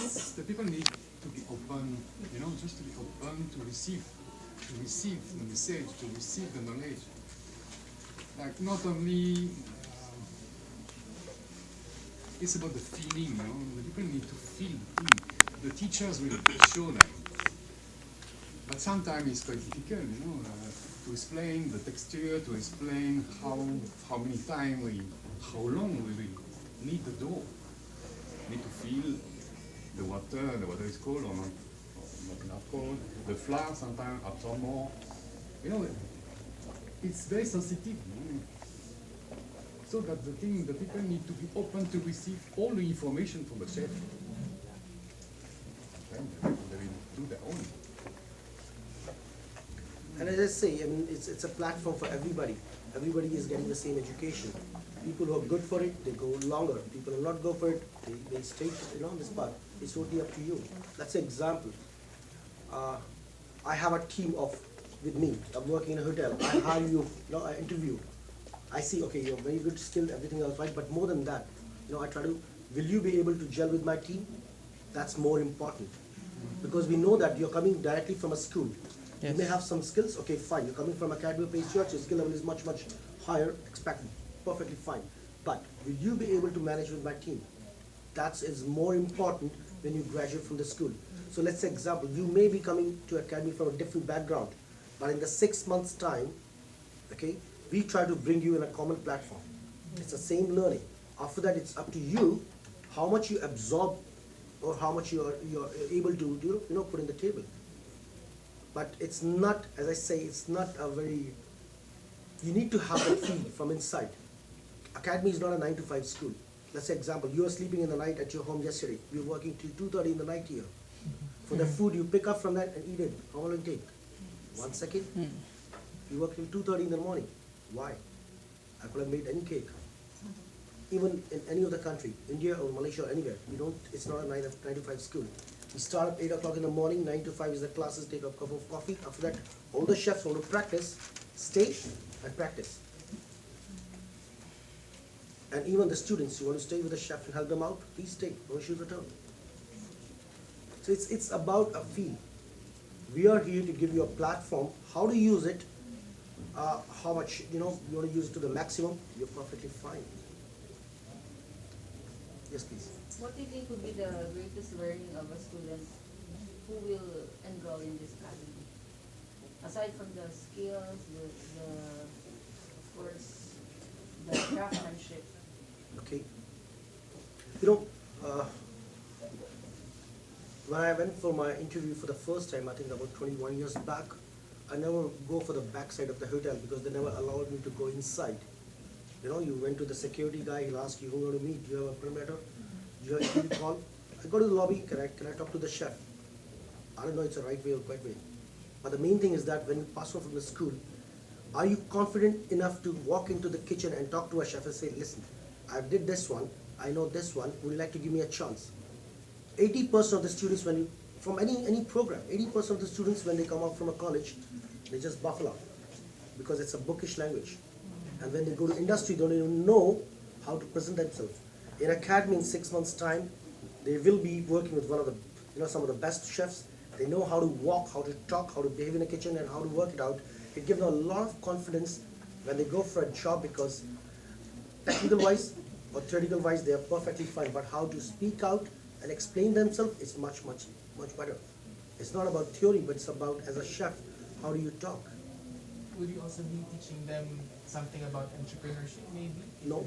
the people need to be open, just to be open to receive the message, to receive the knowledge. Like not only it's about the feeling, the people need to feel the thing. The teachers will show them. But sometimes it's quite difficult, to explain the texture, to explain how many times how long we will need the dough. Need to feel the water is cold or not enough cold. The flour sometimes absorb more. It's very sensitive. So that the people need to be open to receive all the information from the chef. Then they will do their own. And as I say, I mean, it's a platform for everybody. Everybody is getting the same education. People who are good for it, they go longer. People who are not good for it, they stay on this path. It's totally up to you. That's an example. I have a team with me. I'm working in a hotel. I hire you, I interview. I see, okay, you're very good skill, everything else, right? But more than that, I try to, will you be able to gel with my team? That's more important. Because we know that you're coming directly from a school. Yes. You may have some skills, okay, fine. You're coming from Academy of Pastry, your skill level is much, much higher, expected, perfectly fine. But will you be able to manage with my team? That is more important when you graduate from the school. So let's say, example, you may be coming to Academy from a different background, but in the 6 months' time, okay, we try to bring you in a common platform. It's the same learning. After that, it's up to you how much you absorb or how much you're able to put in the table. But it's not, as I say, it's not a very, you need to have that feel from inside. Academy is not a 9 to 5 school. Let's say example, you are sleeping in the night at your home yesterday. You're working till 2:30 in the night here. For the food, you pick up from that and eat it. How long will it take? 1 second. You work till 2:30 in the morning. Why? I could have made any cake. Even in any other country, India or Malaysia or anywhere, it's not a 9 to 5 school. We start at 8 o'clock in the morning, 9 to 5 is the classes, take a cup of coffee. After that, all the chefs want to practice, stay and practice. And even the students, you want to stay with the chef and help them out, please stay, no issues at all. So it's about a feel. We are here to give you a platform, how to use it, how much, you want to use it to the maximum, you're perfectly fine. Yes, please. What do you think would be the greatest learning of a student who will enroll in this academy? Aside from the skills, of course, the craftsmanship. Okay. When I went for my interview for the first time, I think about 21 years back, I never go for the back side of the hotel because they never allowed me to go inside. You went to the security guy, he'll ask you who you want to meet, do you have a perimeter? Do you have a interview call? I go to the lobby, can I talk to the chef? I don't know it's the right way or right way. But the main thing is that when you pass out from the school, are you confident enough to walk into the kitchen and talk to a chef and say, listen, I did this one, I know this one, would you like to give me a chance? 80% of the students, from any program, 80% of the students when they come out from a college, they just buffalo because it's a bookish language. And when they go to industry, they don't even know how to present themselves. In Academy, in 6 months' time, they will be working with one of the, some of the best chefs. They know how to walk, how to talk, how to behave in the kitchen, and how to work it out. It gives them a lot of confidence when they go for a job because technical-wise or theoretical-wise, they are perfectly fine. But how to speak out and explain themselves is much, much, much better. It's not about theory, but it's about, as a chef, how do you talk? Would you also be teaching them something about entrepreneurship, maybe? No.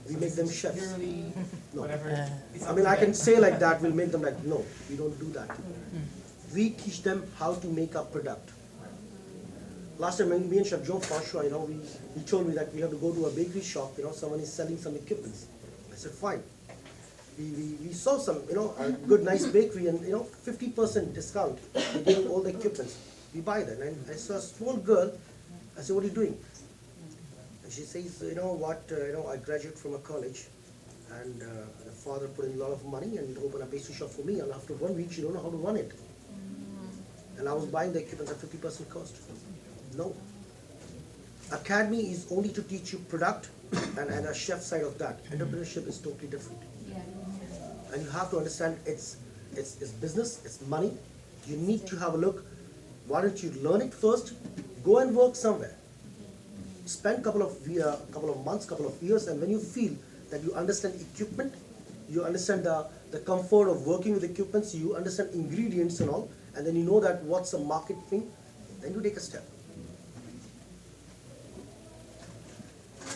We make them chefs. Purely, no. Whatever. I mean, I can say like that, we'll make them like, no, we don't do that. We teach them how to make a product. Last time, when me and Chef Joe François, he told me that we have to go to a bakery shop, someone is selling some equipments. I said, fine. We saw some, a good, nice bakery and, 50% discount. They gave all the equipments. We buy them. And I saw a small girl. I said, what are you doing? And she says, I graduated from a college and the father put in a lot of money and opened a pastry shop for me. And after 1 week, she don't know how to run it. And I was buying the equipment at 50% cost. No. Academy is only to teach you product and a chef side of that. Entrepreneurship is totally different. And you have to understand it's business, it's money. You need to have a look. Why don't you learn it first? Go and work somewhere. Spend couple of months, couple of years, and when you feel that you understand equipment, you understand the comfort of working with equipments, you understand ingredients and all, and then you know that what's the market thing, then you take a step.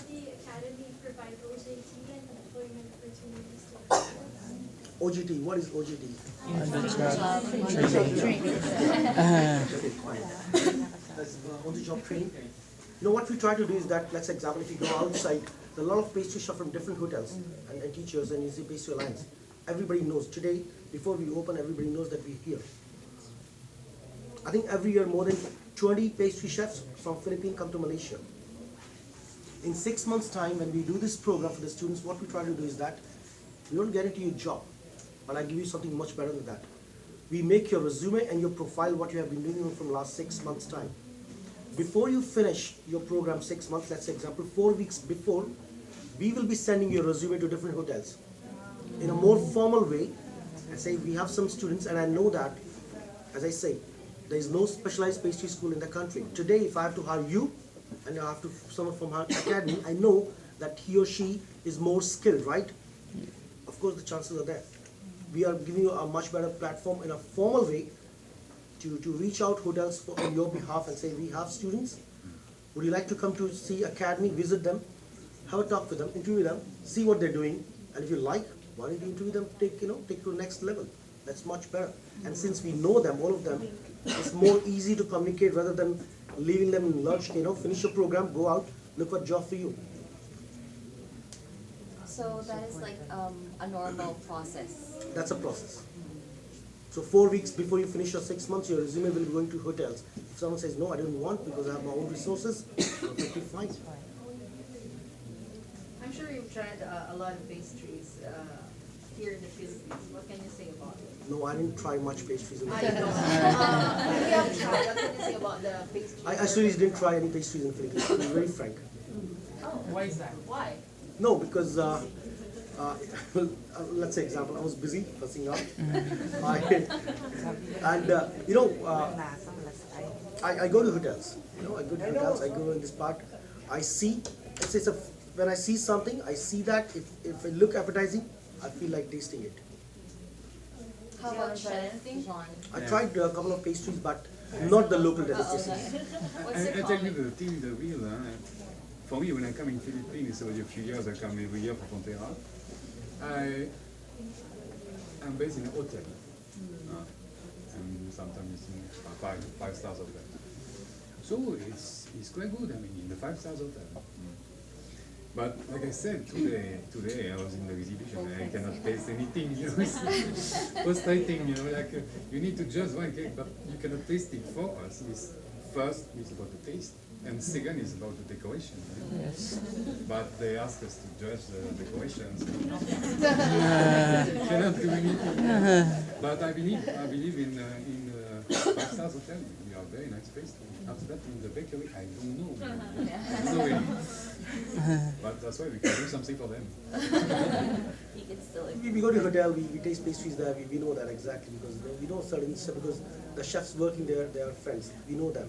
The academy provide OJT and employment opportunities to students. OGT, what is OGT? That's on-the-job training. You know what we try to do is that, let's say example, if you go outside, there are a lot of pastry shops from different hotels and teachers, and you see Pastry Alliance. Everybody knows today, before we open, everybody knows that we're here. I think every year more than 20 pastry chefs from Philippines come to Malaysia. In 6 months' time, when we do this program for the students, what we try to do is that we don't guarantee you a job, but I give you something much better than that. We make your resume and your profile what you have been doing from the last 6 months' time. Before you finish your program 6 months, let's say example, 4 weeks before, we will be sending your resume to different hotels in a more formal way. I say we have some students, and I know that, as I say, there is no specialized pastry school in the country. Today, if I have to hire you, and I have to someone from our academy, I know that he or she is more skilled, right? Of course, the chances are there. We are giving you a much better platform in a formal way to reach out hotels on your behalf and say, we have students, would you like to come to see academy, visit them, have a talk with them, interview them, see what they're doing, and if you like, why don't you interview them, take to the next level. That's much better. And since we know them, all of them, it's more easy to communicate rather than leaving them in lurch, finish your program, go out, look for a job for you. So that is like a normal process. That's a process. So 4 weeks before you finish your 6 months, your resume will be going to hotels. If someone says, no, I don't want because I have my own resources, perfectly fine. I'm sure you've tried a lot of pastries here in the Philippines. What can you say about it? No, I didn't try much pastries in the I Philippines. know. You have tried. What can you say about the pastries? I seriously didn't try any pastries in the Philippines, to be very frank. Oh, Why is that? why? No, because, let's say example, I was busy fussing out. I go to hotels. I go to hotels, I go in this part. I see, when I see something, I see that if I look appetizing, I feel like tasting it. How about Chef Jean? I tried a couple of pastries, but not the local delicacies. What's your I tell you comment? the thing, the real. For me, when I come in Philippines, it's already a few years. I come every year for Frontera. I'm based in a hotel, and sometimes it's in five stars hotel. So it's quite good. I mean, in the 5 stars hotel. But like I said today I was in the exhibition. I cannot taste anything. It's frustrating. Like you need to judge one cake, but you cannot taste it for us. First, it's about the taste, and second is about the decoration. Right? Yes. But they ask us to judge the decorations. Cannot do anything. But I believe in 5 stars hotel. We are very nice place. After that, in the bakery, I don't know. I don't know really. But that's why we can do something for them. You can still We go to hotel, we taste pastries there, we know that exactly because we know certain stuff because the chefs working there, they are friends. We know them.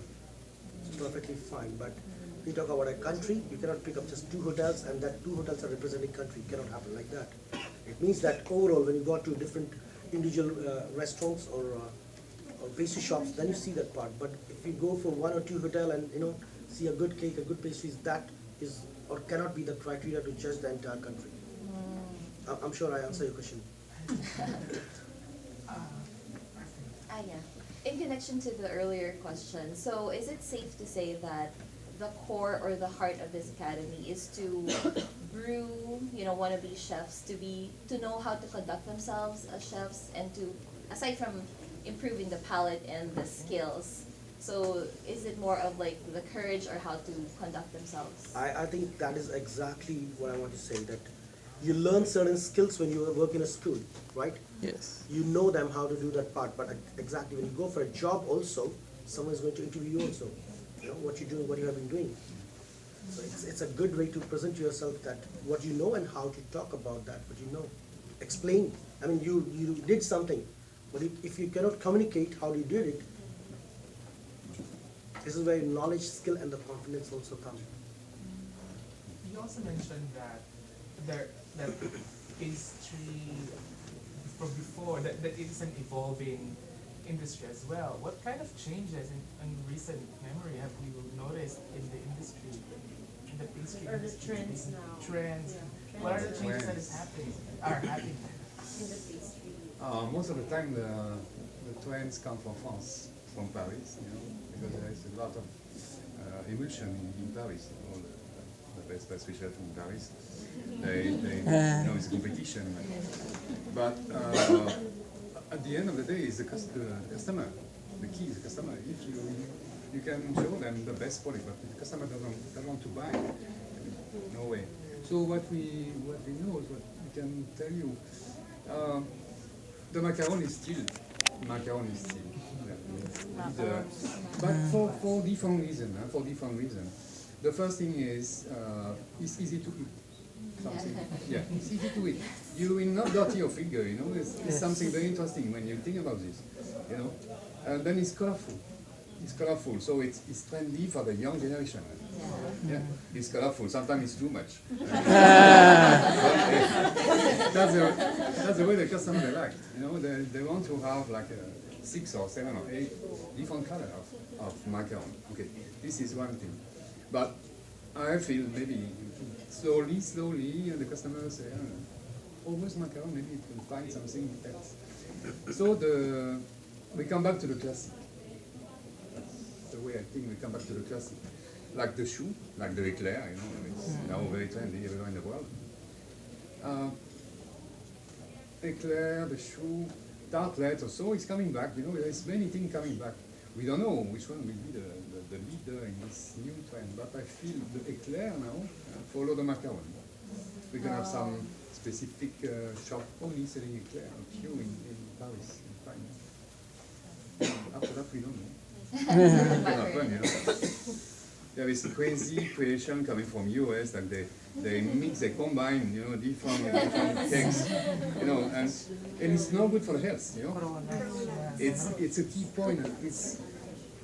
It's perfectly fine. But we talk about a country, you cannot pick up just 2 hotels and that 2 hotels are representing country. It cannot happen like that. It means that overall, when you go to different individual restaurants or pastry shops, then you see that part. But if you go for 1 or 2 hotel and see a good cake, a good pastries, that is or cannot be the criteria to judge the entire country. I'm sure I answer your question. Yeah. In connection to the earlier question, so is it safe to say that the core or the heart of this academy is to brew, wannabe chefs to know how to conduct themselves as chefs and to, aside from improving the palate and the skills, so is it more of like the courage or how to conduct themselves? I think that is exactly what I want to say, that you learn certain skills when you work in a school, right? Yes. You know them how to do that part, but exactly when you go for a job also, someone is going to interview you also. What you do, what you have been doing. So it's a good way to present yourself that what you know and how to talk about that, what you know. Explain. I mean, you did something, But if you cannot communicate how you did it, this is where knowledge, skill, and the confidence also come. You also mentioned that that pastry from before that it is an evolving industry as well. What kind of changes in recent memory have you noticed in the industry, in the pastry Or the industry? trends now. Trends. Yeah, What are the trends. changes that is happening? In the pastry. Most of the time, the trends come from France, from Paris, you know, because there is a lot of emulsion in Paris. You know, the best pastry chef in Paris, they you know, it's a competition. But at the end of the day, it's the customer. The key is the customer. If you can show them the best product, but if the customer doesn't want to buy, no way. So what we know is what we can tell you. The macaron is still but for different reasons. For different reasons. The first thing is it's easy to eat. Something. Yeah, it's easy to eat. You will not dirty your finger. You know, it's something very interesting when you think about this. You know, and then it's colorful. It's colorful, so it's trendy for the young generation. Yeah, it's colorful. Sometimes it's too much. That's the way the customer they like. You know, they want to have like 6 or 7 or 8 different colors of macaron. Okay, this is one thing. But I feel maybe slowly, the customers say, always macaron, maybe it will find something else. So we come back to the classic. That's the way I think we come back to the classic. Like the shoe, like the eclair, you know, it's now very trendy everywhere in the world. Eclair, the shoe, tartlet also is coming back, you know, there's many things coming back. We don't know which one will be the leader in this new trend, but I feel the eclair now follow the macaron. We can have some specific shop only selling eclair, a few in Paris, in France. After that, we don't know. It can happen, you know. There is crazy creation coming from US that they mix, they combine, you know, different cakes, you know, and it's not good for the health, you know. It's a key point. It's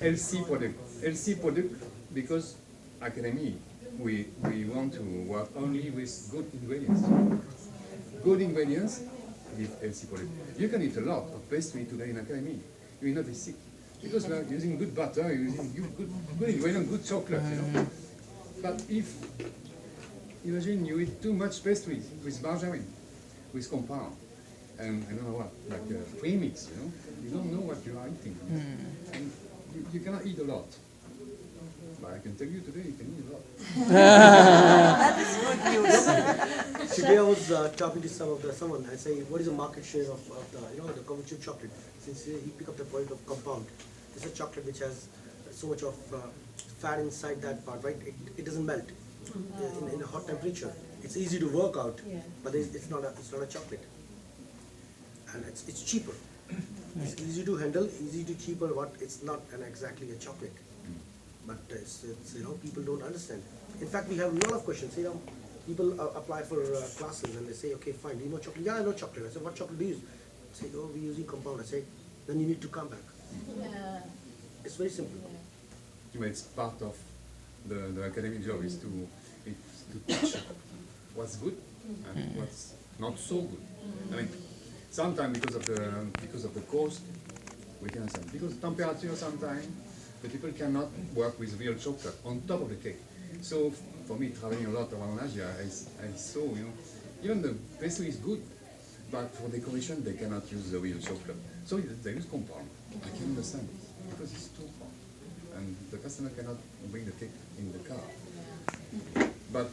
healthy product because academy we want to work only with good ingredients. Good ingredients give healthy product. You can eat a lot of pastry today in academy. You will not be sick. Because we are using good butter, using good ingredient, good chocolate, you know. But if, imagine you eat too much pastry with margarine, with compound, and I don't know what, like premix, you know, you don't know what you are eating. And you cannot eat a lot. But I can tell you today, you can eat a lot. Today I was talking to someone. I say, what is the market share of the the conventional chocolate? Since he picked up the point of compound, it's a chocolate which has so much of fat inside that part, right? It doesn't melt in a hot temperature. It's easy to work out, but it's not a chocolate, and it's cheaper. It's easy to handle, easy to cheaper. What it's not exactly a chocolate, but it's you know, people don't understand. In fact, we have a lot of questions. You know, people apply for classes and they say, okay, fine, do you know chocolate? Yeah, I know chocolate. I said, what chocolate do you use? I say, oh, we're using compound. I say, then you need to come back. Yeah. It's very simple. It's part of the academic job is to teach what's good and what's not so good. I mean, sometimes because of the cost, we can understand. Because temperature sometimes the people cannot work with real chocolate on top of the cake. So for me, traveling a lot around Asia, I saw, you know, even the pastry is good, but for decoration they cannot use the real chocolate. So they use compound. I can understand it because it's too hot, and the customer cannot bring the cake in the car. But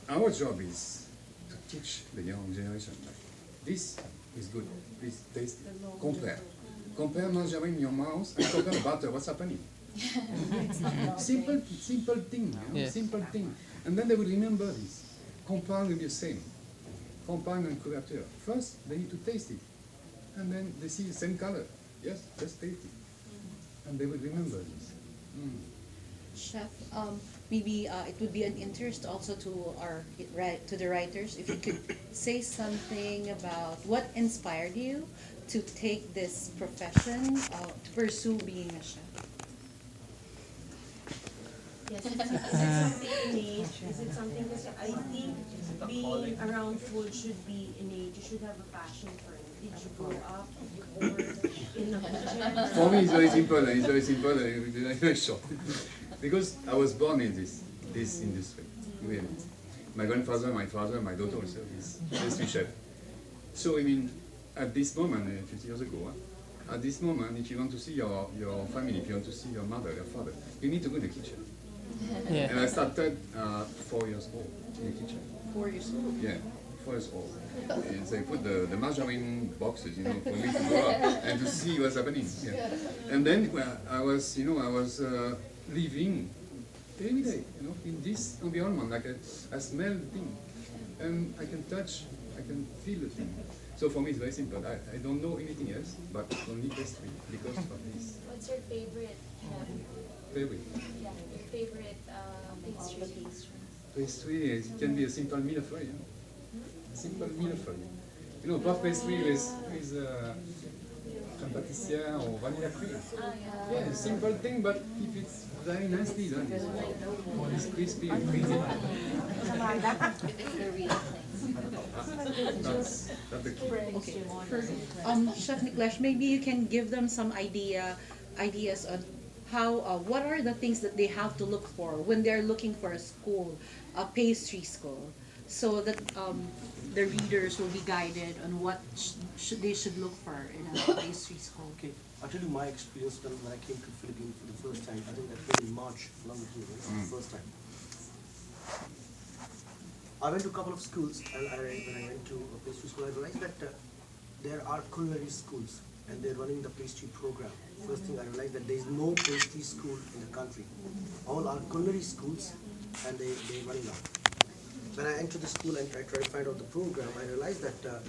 our job is to teach the young generation. This is good. Please taste it. Compare margarine in your mouth and compare butter. What's happening? Simple thing, you know? Simple thing. And then they will remember this. Compound will be the same. Compound and couverture. First, they need to taste it. And then they see the same color. Yes, just taste it. And they will remember this. Chef, maybe it would be an interest also to to the writers if you could say something about what inspired you to take this profession, to pursue being a chef. Yes, is it something innate? Is it something, because I think being around food should be innate. You should have a passion for it. Did you grow up or in the kitchen? For me, it's very simple. It's very simple. Very short. Because I was born in this industry. Really. My grandfather, my father, my daughter also is pastry chef. So I mean, at this moment, 50 years ago, at this moment, if you want to see your family, if you want to see your mother, your father, you need to go in the kitchen. Yeah. And I started 4 years old in the kitchen. 4 years old. Yeah, 4 years old. And they put the margarine boxes, you know, for me to go up and to see what's happening. Yeah. And then I was living every day, you know, in this environment. Like I smell the thing, and I can touch, I can feel the thing. So for me, it's very simple. I don't know anything else, but only pastry because of this. What's your favorite Favorite. yeah, your favorite pastry? Pastry, it can be a simple millefeuille. A simple millefeuille. You know, puff pastry with crème pâtissière or vanilla cream. Yeah, simple thing, but if it's very nicely done, it's crispy and creamy. It's the real thing. That's the key. Okay. Chef Niklash, maybe you can give them some ideas on how, what are the things that they have to look for when they're looking for a school, a pastry school, so that the readers will be guided on what they should look for in a pastry school. Okay, I'll tell you my experience when I came to Philippines for the first time. I think that was in March, along with you, right? The first time. I went to a couple of schools, and when I went to a pastry school, I realized that there are culinary schools, and they're running the pastry program. First thing I realized that there is no pastry school in the country. All are culinary schools, and they're running out. When I entered the school and I tried to find out the program, I realized that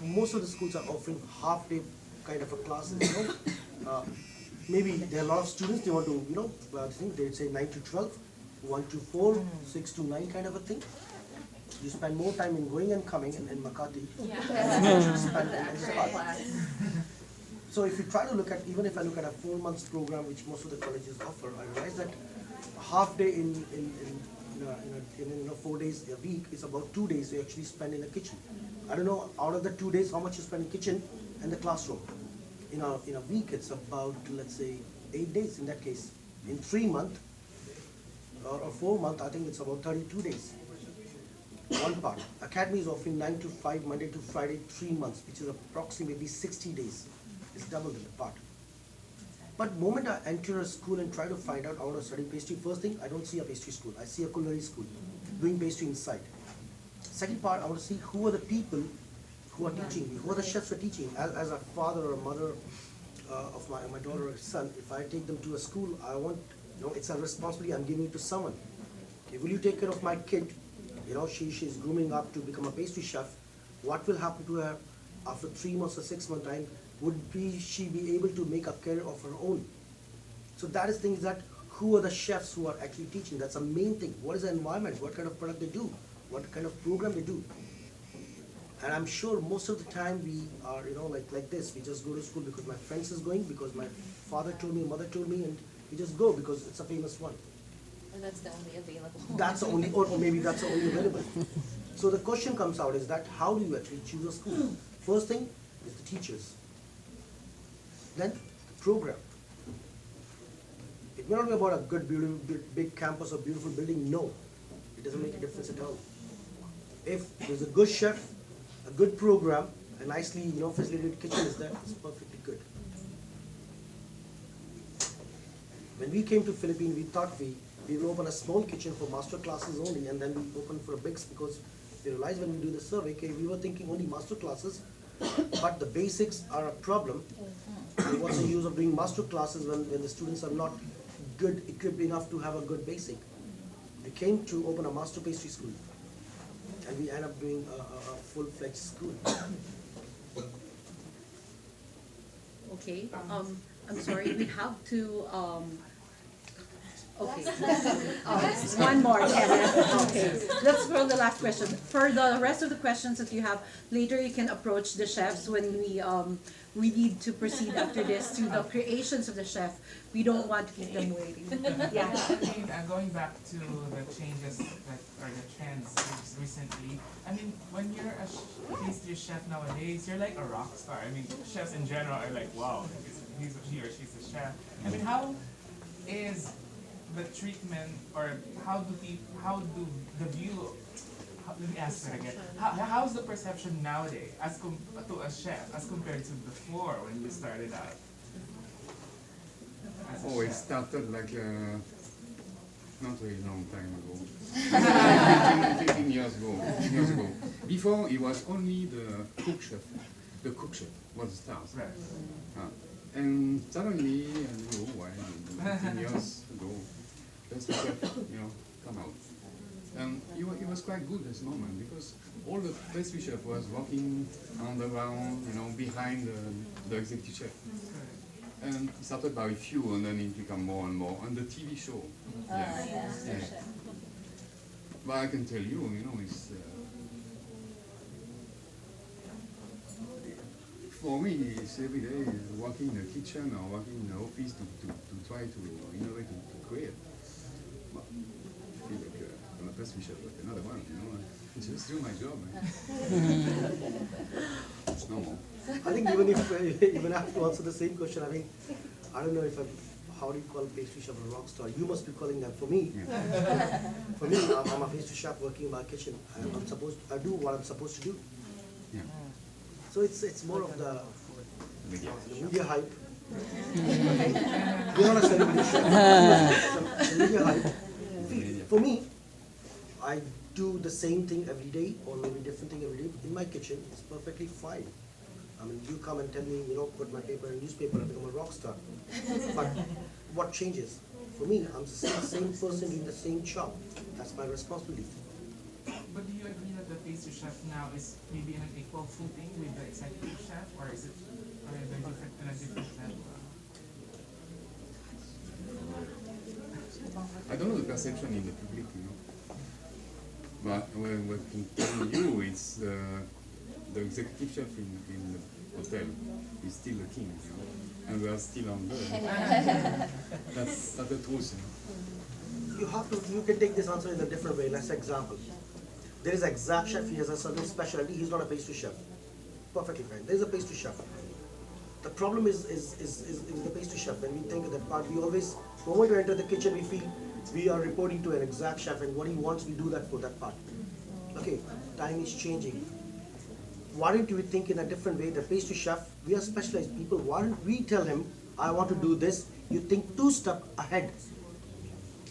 most of the schools are offering half-day kind of a classes. You know, maybe there are a lot of students. They want to, you know, I think they'd say 9 to 12, 1 to 4, 6 to 9 kind of a thing. You spend more time in going and coming in Makati than you spend in Spa. So if you try to look at, even if I look at a 4 months program, which most of the colleges offer, I realize that a half day in 4 days a week is about 2 days you actually spend in the kitchen. I don't know out of the 2 days how much you spend in the kitchen and the classroom. In a week it's about, let's say, 8 days in that case. In 3 months or 4 months, I think it's about 32 days. One part. Academy is offering 9 to 5, Monday to Friday, 3 months, which is approximately 60 days. It's double the part. But moment I enter a school and try to find out I want to study pastry, first thing, I don't see a pastry school. I see a culinary school doing pastry inside. Second part, I want to see who are the people who are teaching me, who are the chefs who are teaching. As a father or a mother of my daughter or son, if I take them to a school, I want, you know, it's a responsibility I'm giving it to someone. Okay, will you take care of my kid? You know, she's grooming up to become a pastry chef. What will happen to her after 3 months or 6 months time? Would she be able to make a career of her own? So that is things that, who are the chefs who are actually teaching? That's the main thing. What is the environment? What kind of product they do? What kind of program they do? And I'm sure most of the time we are, you know, like this. We just go to school because my friends is going, because my father told me, mother told me, and we just go because it's a famous one. And that's the only available. That's the only, or maybe that's the only available. So the question comes out is that how do you actually choose a school? First thing is the teachers. Then the program. It may not be about a good, beautiful, big campus or beautiful building. No, it doesn't make a difference at all. If there's a good chef, a good program, a nicely, you know, facilitated kitchen is there, it's perfectly good. When we came to Philippines, we thought we will open a small kitchen for master classes only, and then we opened for a big, because we realized when we do the survey, okay, we were thinking only master classes, but the basics are a problem. And what's the use of doing master classes when the students are not good, equipped enough to have a good basic? We came to open a master pastry school, and we end up doing a full-fledged school. Okay, I'm sorry, we have to Okay. One more, Kenneth. Okay. Let's throw the last question. For the rest of the questions that you have, later you can approach the chefs when we need to proceed after this to the creations of the chef. We don't want to keep them waiting. Yeah. I mean, going back to the changes that or the trends recently. I mean, when you're a pastry chef nowadays, you're like a rock star. I mean, chefs in general are like, wow, he or she's a chef. I mean, how is the treatment, or how do the view? Let me ask that again. How's the perception nowadays to a chef as compared to before when you started out? As a Oh, it chef? started like not very long time ago. 15 years ago. Before, it was only the cook chef. The cook chef was the stars. Right. And suddenly, I don't know why, 15 years ago, pastry chef, come out. And it was quite good at the moment because all the pastry chef was working on the ground, behind the executive chef. And it started by a few, and then it became more and more. And the TV show, yeah. But I can tell you, it's for me, it's every day working in the kitchen or working in the office to try to innovate, to create. But I feel like I'm a pastry chef, but another one, just do my job. It's normal. I think even I have to answer the same question. I mean, I don't know how do you call pastry chef a rock star? You must be calling them. For me, I'm a pastry chef working in my kitchen. I do what I'm supposed to do. Yeah. So it's more of the Media. media hype. We're not a celebrity chef. The media hype. For me, I do the same thing every day, or maybe different thing every day in my kitchen. It's perfectly fine. I mean, you come and tell me, put my paper in a newspaper and become a rock star. But what changes? For me, I'm the same person doing the same job. That's my responsibility. But do you agree that the pastry chef now is maybe in an equal footing with the executive chef, or is it in a different level? I don't know the perception in the public, But what I can tell you, it's the executive chef in the hotel is still the king, and we are still on board. That's the truth, You can take this answer in a different way. Let's say example. There is an exact chef, he has a certain specialty, he's not a pastry chef. Perfectly fine. There's a pastry chef. The problem is the pastry chef. When we think of that part, we always, the moment we enter the kitchen, we feel we are reporting to an exact chef, and what he wants, we do that for that part. Okay, time is changing. Why don't we think in a different way? The pastry chef, we are specialized people. Why don't we tell him, I want to do this, you think 2 steps ahead.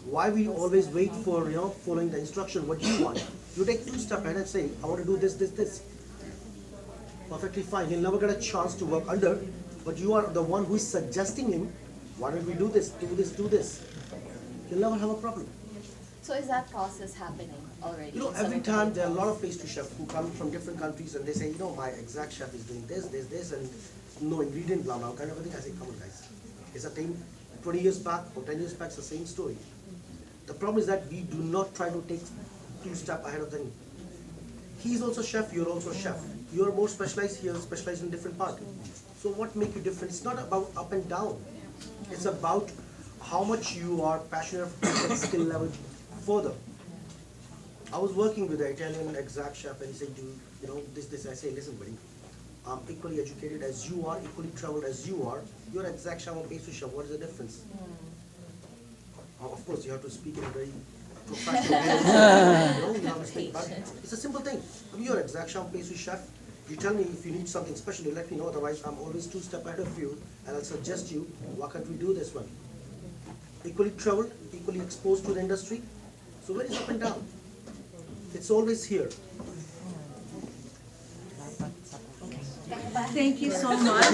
Why we always wait for, following the instruction, what you want. You take 2 steps ahead and say, I want to do this, this, this. Perfectly fine. He'll never get a chance to work under, but you are the one who is suggesting him, why don't we do this, do this, do this. He'll never have a problem. So is that process happening already? in some Every of the time there are a lot of pastry chefs who come from different countries and they say, my exact chef is doing this, this, this, and no ingredient, blah, blah, kind of a thing. I say, come on guys. It's a thing 20 years back or 10 years back, it's the same story. The problem is that we do not try to take 2 steps ahead of them. He's also chef, you're also chef. You're more specialized, you're specialized in different part. So what makes you different? It's not about up and down. It's about how much you are passionate to take skill level further. I was working with an Italian exact chef and he said, this. I say, listen buddy, I'm equally educated as you are, equally traveled as you are. You're an exact chef or pastry chef, what is the difference? Of course, you have to speak in a very professional way. You have to speak, but it's a simple thing. You're an exact chef, pastry chef. You tell me if you need something special, you let me know. Otherwise, I'm always 2 steps ahead of you, and I'll suggest you, why can't we do this one? Equally traveled, equally exposed to the industry. So where is up and down? It's always here. Thank you so much.